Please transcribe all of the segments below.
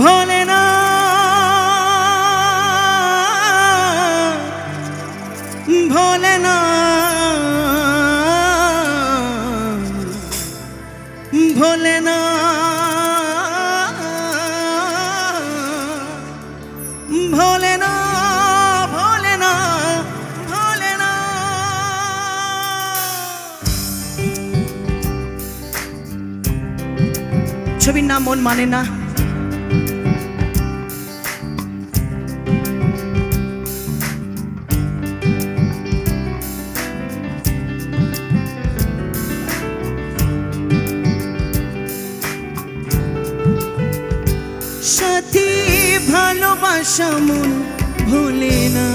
ভোলে না ভোলে না ভোলে না ভোলে না ভোলে না ভোলে না। ছবির নাম মন মানে না। সাথী ভালোবাসা মন ভোলে না,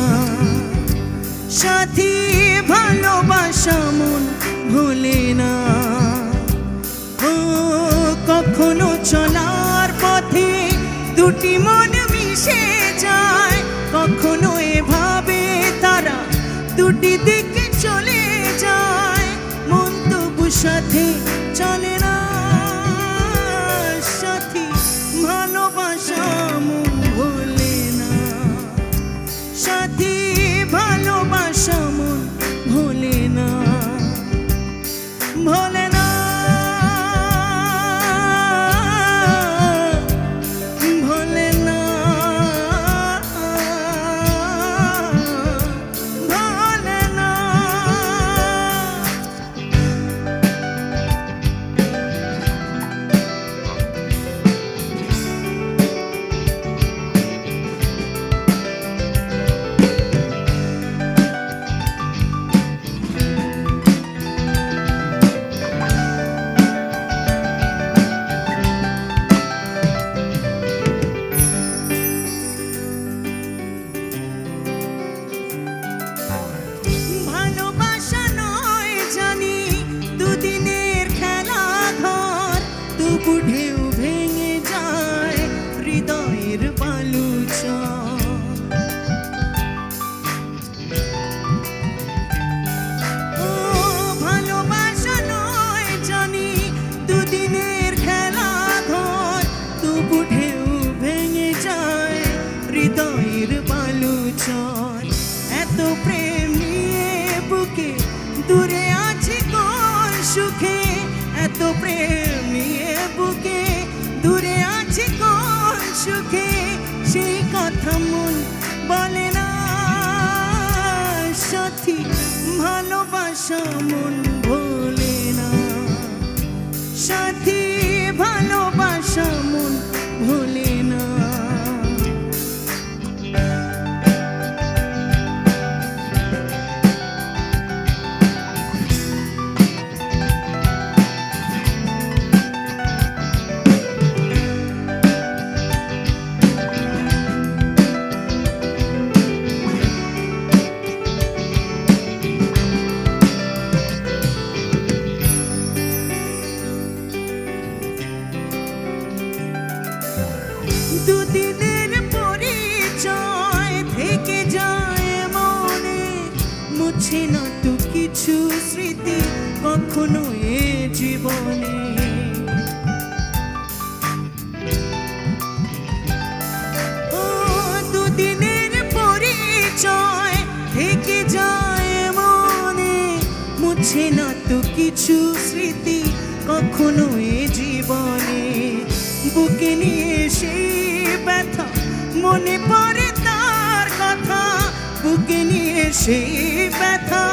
সাথী ভালোবাসা মন ভোলে না। ও কখনো চলার পথে দুটি মন মিশে যায়, কখনো এভাবে তারা দুটি দিকে চলে যায়, মন তবু সাথে চলে না। সাথী ভালোবাসা মন ভোলে না, সাথী ভালোবাসা মন ভোলে না, ভোলে না ভোলে না ভোলে না। ভালোবাসা নয় জানি দুদিনের খেলা ঘর, তবু ঢেউ ভেঙে যায় হৃদয়ের বালুচর। ও ভালোবাসা নয় জানি দুদিনের খেলা ঘর, তবু ঢেউ ভেঙে যায় হৃদয়ের বালুচর। এত প্রেম নিয়ে বুকে দূরে আছি কোন সুখে, এত প্রেম নিয়ে বুকে দূরে আছি কোন সুখে, সেই কথা মন বলে না। সাথী ভালোবাসা মন ভোলে না, সাথী ভালোবাসা মন ভোলে না। দুদিনের পরিচয় থেকে যায় মনে, মুছে না তো কিছু স্মৃতি কখনো এ জীবনে। ও দুদিনের পরিচয় থেকে যায় মনে, মুছে না তো কিছু স্মৃতি কখনো এ জীবনে। বুকে নিয়ে সেই ব্যথা মনে পড়ে তার কথা, বুকে নিয়ে সেই ব্যথা